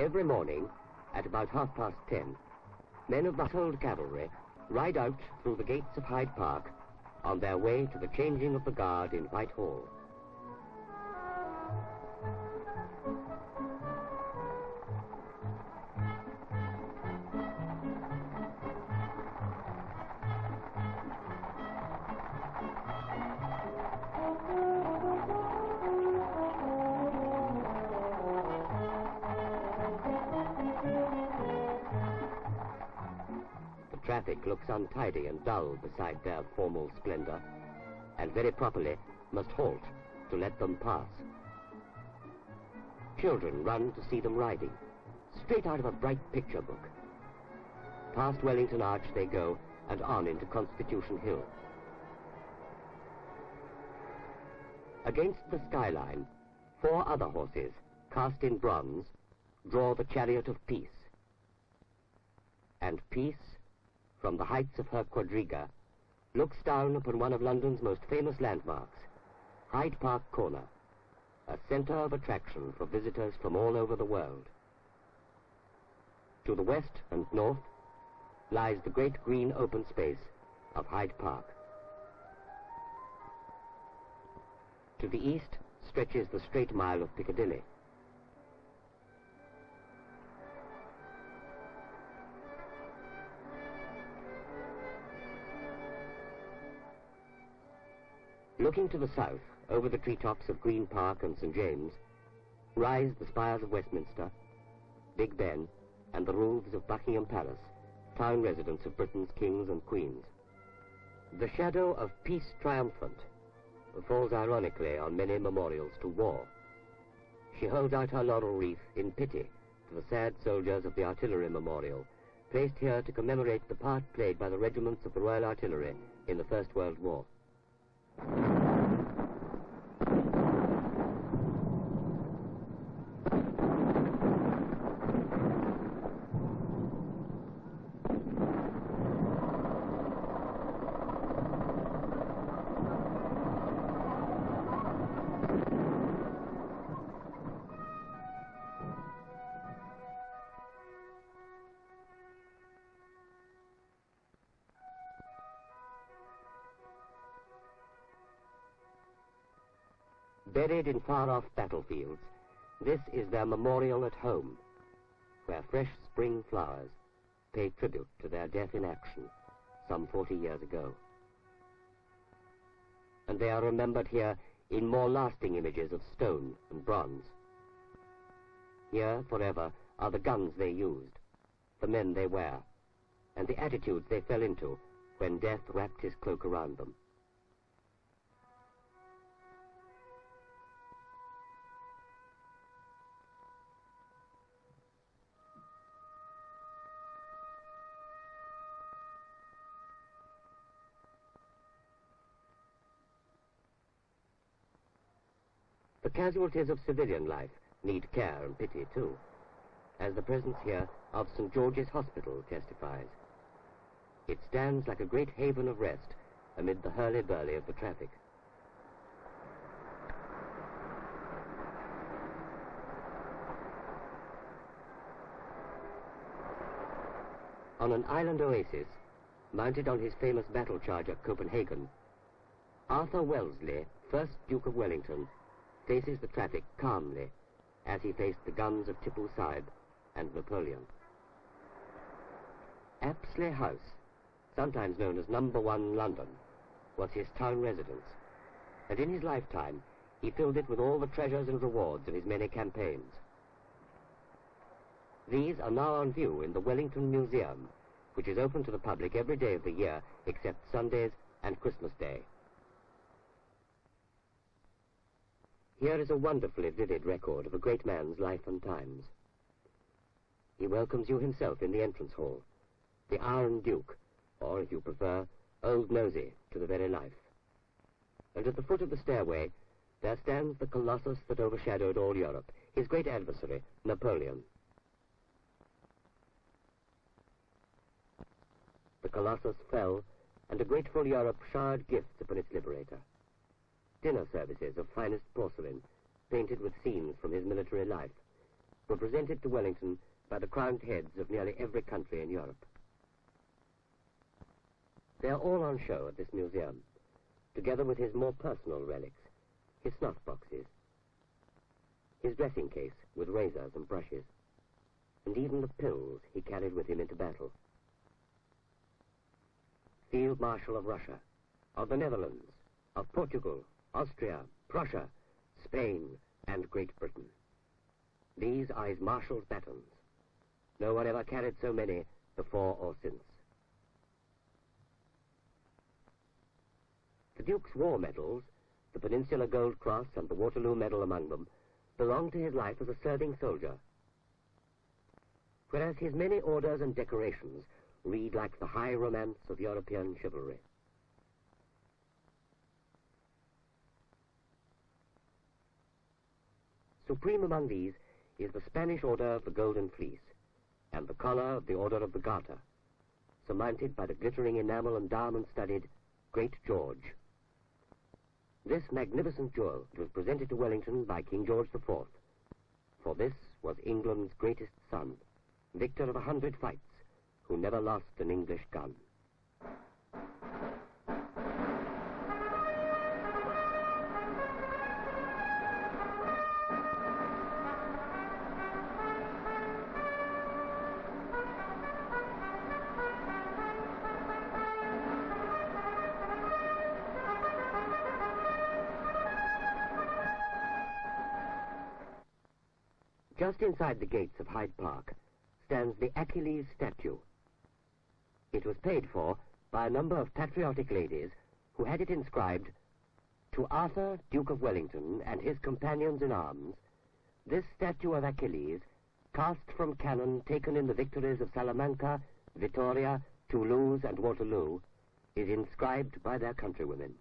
Every morning, at about 10:30, men of the Household Cavalry ride out through the gates of Hyde Park on their way to the changing of the guard in Whitehall. Traffic looks untidy and dull beside their formal splendor, and very properly must halt to let them pass. Children run to see them riding, straight out of a bright picture book. Past Wellington Arch they go, and on into Constitution Hill. Against the skyline, 4 other horses, cast in bronze, draw the chariot of peace. And peace, from the heights of her quadriga, looks down upon one of London's most famous landmarks, Hyde Park Corner, a center of attraction for visitors from all over the world. To the west and north lies the great green open space of Hyde Park. To the east stretches the straight mile of Piccadilly. Looking to the south, over the treetops of Green Park and St. James, rise the spires of Westminster, Big Ben, and the roofs of Buckingham Palace, town residence of Britain's kings and queens. The shadow of peace triumphant falls ironically on many memorials to war. She holds out her laurel wreath in pity to the sad soldiers of the Artillery Memorial, placed here to commemorate the part played by the regiments of the Royal Artillery in the First World War. Buried in far-off battlefields, this is their memorial at home, where fresh spring flowers pay tribute to their death in action some 40 years ago. And they are remembered here in more lasting images of stone and bronze. Here, forever, are the guns they used, the men they wear, and the attitudes they fell into when death wrapped his cloak around them. The casualties of civilian life need care and pity too, as the presence here of St. George's Hospital testifies. It stands like a great haven of rest amid the hurly-burly of the traffic. On an island oasis, mounted on his famous battle charger Copenhagen, Arthur Wellesley, 1st Duke of Wellington, faces the traffic calmly as he faced the guns of Tippoo Saib and Napoleon. Apsley House, sometimes known as Number 1 London, was his town residence, and in his lifetime he filled it with all the treasures and rewards of his many campaigns. These are now on view in the Wellington Museum, which is open to the public every day of the year except Sundays and Christmas Day. Here is a wonderfully vivid record of a great man's life and times. He welcomes you himself in the entrance hall, the Iron Duke, or, if you prefer, Old Nosey to the very life. And at the foot of the stairway, there stands the colossus that overshadowed all Europe, his great adversary, Napoleon. The colossus fell, and a grateful Europe showered gifts upon its liberator. Dinner services of finest porcelain, painted with scenes from his military life, were presented to Wellington by the crowned heads of nearly every country in Europe. They are all on show at this museum, together with his more personal relics, his snuff boxes, his dressing case with razors and brushes, and even the pills he carried with him into battle. Field Marshal of Russia, of the Netherlands, of Portugal, Austria, Prussia, Spain, and Great Britain. These are his marshal's batons. No one ever carried so many before or since. The Duke's war medals, the Peninsular Gold Cross and the Waterloo Medal among them, belonged to his life as a serving soldier, whereas his many orders and decorations read like the high romance of European chivalry. Supreme among these is the Spanish Order of the Golden Fleece and the collar of the Order of the Garter, surmounted by the glittering enamel and diamond-studded Great George. This magnificent jewel was presented to Wellington by King George IV, for this was England's greatest son, victor of 100 fights, who never lost an English gun. Just inside the gates of Hyde Park stands the Achilles statue. It was paid for by a number of patriotic ladies who had it inscribed, "To Arthur, Duke of Wellington, and his companions in arms, this statue of Achilles, cast from cannon taken in the victories of Salamanca, Vittoria, Toulouse, and Waterloo, is inscribed by their countrywomen."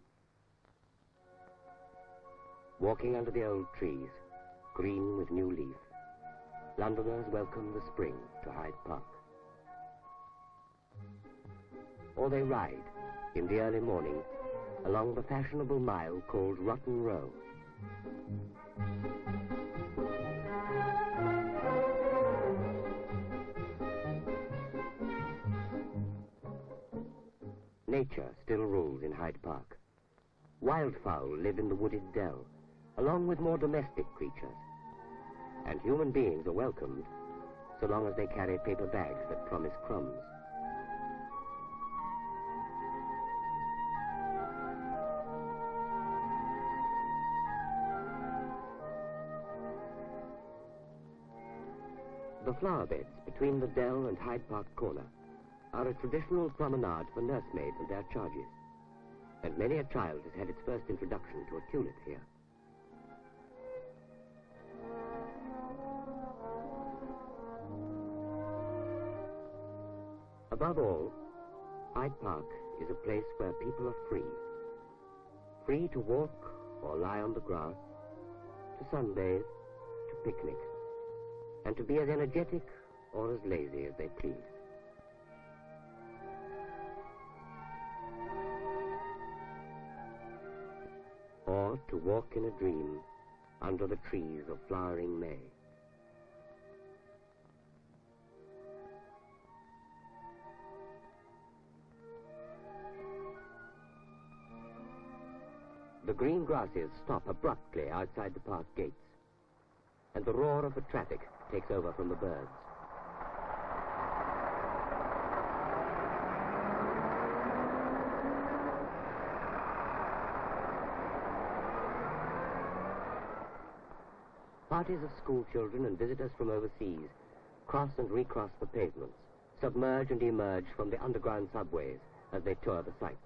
Walking under the old trees, green with new leaf, Londoners welcome the spring to Hyde Park. Or they ride, in the early morning, along the fashionable mile called Rotten Row. Nature still rules in Hyde Park. Wildfowl live in the wooded dell, along with more domestic creatures. And human beings are welcomed, so long as they carry paper bags that promise crumbs. The flower beds between the Dell and Hyde Park Corner are a traditional promenade for nursemaids and their charges, and many a child has had its first introduction to a tulip here. Above all, Hyde Park is a place where people are free. Free to walk or lie on the grass, to sunbathe, to picnic, and to be as energetic or as lazy as they please. Or to walk in a dream under the trees of flowering May. The green grasses stop abruptly outside the park gates, and the roar of the traffic takes over from the birds. Parties of school children and visitors from overseas cross and recross the pavements, submerge and emerge from the underground subways as they tour the sights.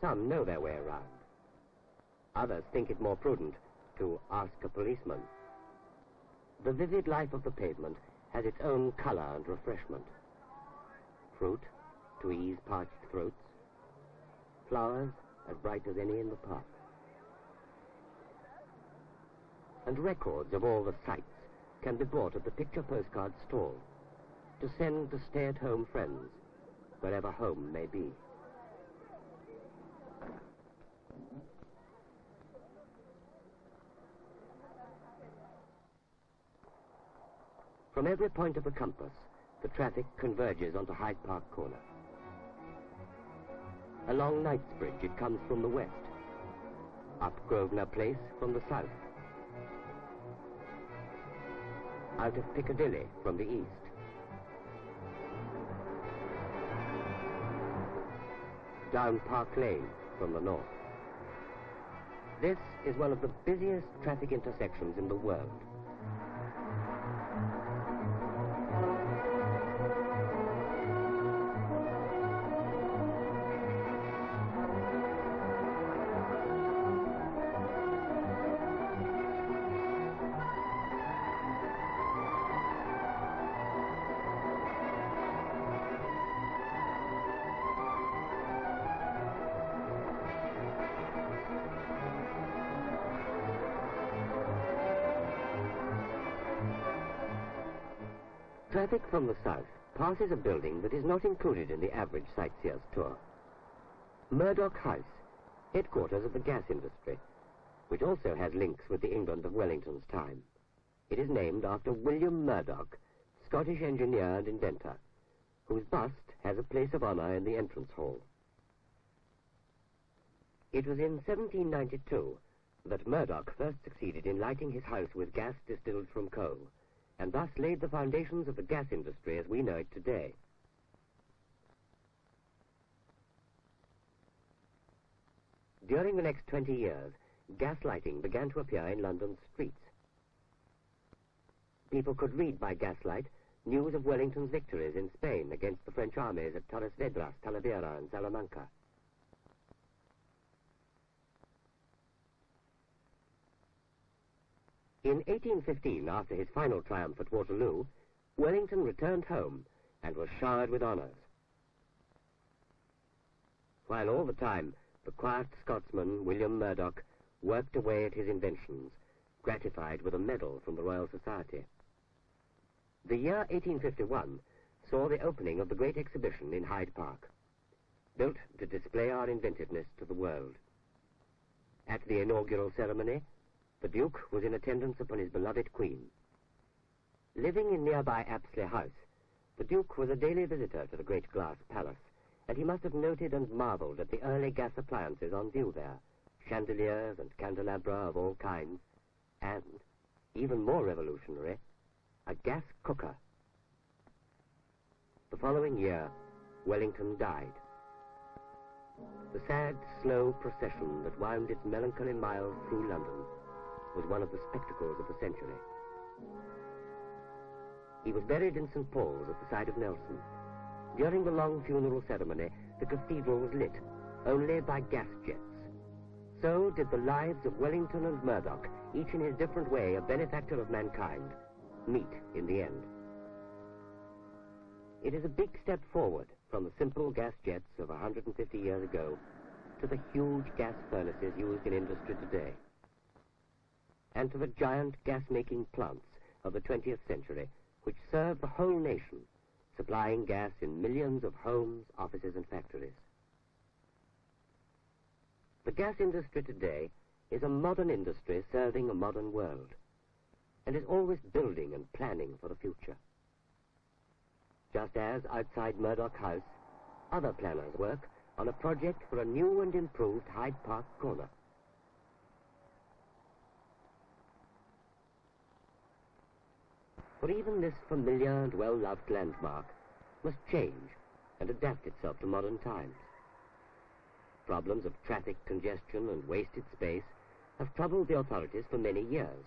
Some know their way around. Others think it more prudent to ask a policeman. The vivid life of the pavement has its own color and refreshment. Fruit to ease parched throats. Flowers as bright as any in the park. And records of all the sights can be bought at the picture postcard stall to send to stay-at-home friends wherever home may be. From every point of the compass, the traffic converges onto Hyde Park Corner. Along Knightsbridge it comes from the west, up Grosvenor Place from the south, out of Piccadilly from the east, down Park Lane from the north. This is one of the busiest traffic intersections in the world. Traffic from the south passes a building that is not included in the average sightseer's tour. Murdoch House, headquarters of the gas industry, which also has links with the England of Wellington's time. It is named after William Murdoch, Scottish engineer and inventor, whose bust has a place of honour in the entrance hall. It was in 1792 that Murdoch first succeeded in lighting his house with gas distilled from coal, and thus laid the foundations of the gas industry as we know it today. During the next 20 years, gas lighting began to appear in London's streets. People could read by gaslight news of Wellington's victories in Spain against the French armies at Torres Vedras, Talavera, and Salamanca. In 1815, after his final triumph at Waterloo, Wellington returned home and was showered with honours. While all the time, the quiet Scotsman, William Murdoch, worked away at his inventions, gratified with a medal from the Royal Society. The year 1851 saw the opening of the Great Exhibition in Hyde Park, built to display our inventiveness to the world. At the inaugural ceremony, the Duke was in attendance upon his beloved Queen. Living in nearby Apsley House, the Duke was a daily visitor to the great glass palace, and he must have noted and marvelled at the early gas appliances on view there, chandeliers and candelabra of all kinds, and, even more revolutionary, a gas cooker. The following year, Wellington died. The sad, slow procession that wound its melancholy miles through London was one of the spectacles of the century. He was buried in St. Paul's at the side of Nelson. During the long funeral ceremony, the cathedral was lit only by gas jets. So did the lives of Wellington and Murdoch, each in his different way a benefactor of mankind, meet in the end. It is a big step forward from the simple gas jets of 150 years ago to the huge gas furnaces used in industry today, and to the giant gas-making plants of the 20th century, which serve the whole nation, supplying gas in millions of homes, offices, and factories. The gas industry today is a modern industry serving a modern world, and is always building and planning for the future. Just as outside Murdoch House, other planners work on a project for a new and improved Hyde Park Corner. For even this familiar and well-loved landmark must change and adapt itself to modern times. Problems of traffic congestion and wasted space have troubled the authorities for many years.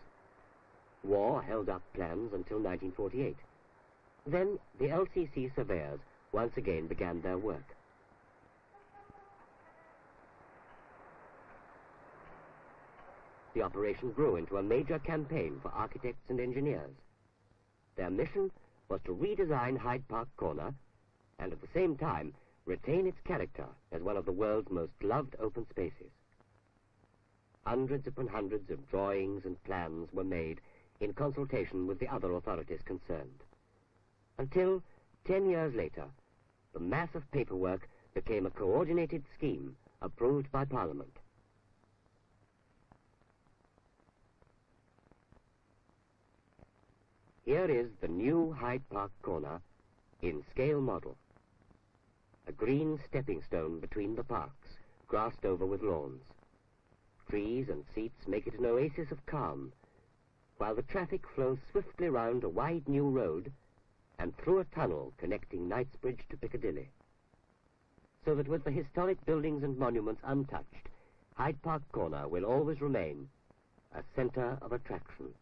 War held up plans until 1948. Then the LCC surveyors once again began their work. The operation grew into a major campaign for architects and engineers. Their mission was to redesign Hyde Park Corner and at the same time retain its character as one of the world's most loved open spaces. Hundreds upon hundreds of drawings and plans were made in consultation with the other authorities concerned, until 10 years later, the mass of paperwork became a coordinated scheme approved by Parliament. Here is the new Hyde Park Corner in scale model. A green stepping stone between the parks, grassed over with lawns. Trees and seats make it an oasis of calm, while the traffic flows swiftly round a wide new road and through a tunnel connecting Knightsbridge to Piccadilly. So that with the historic buildings and monuments untouched, Hyde Park Corner will always remain a centre of attraction.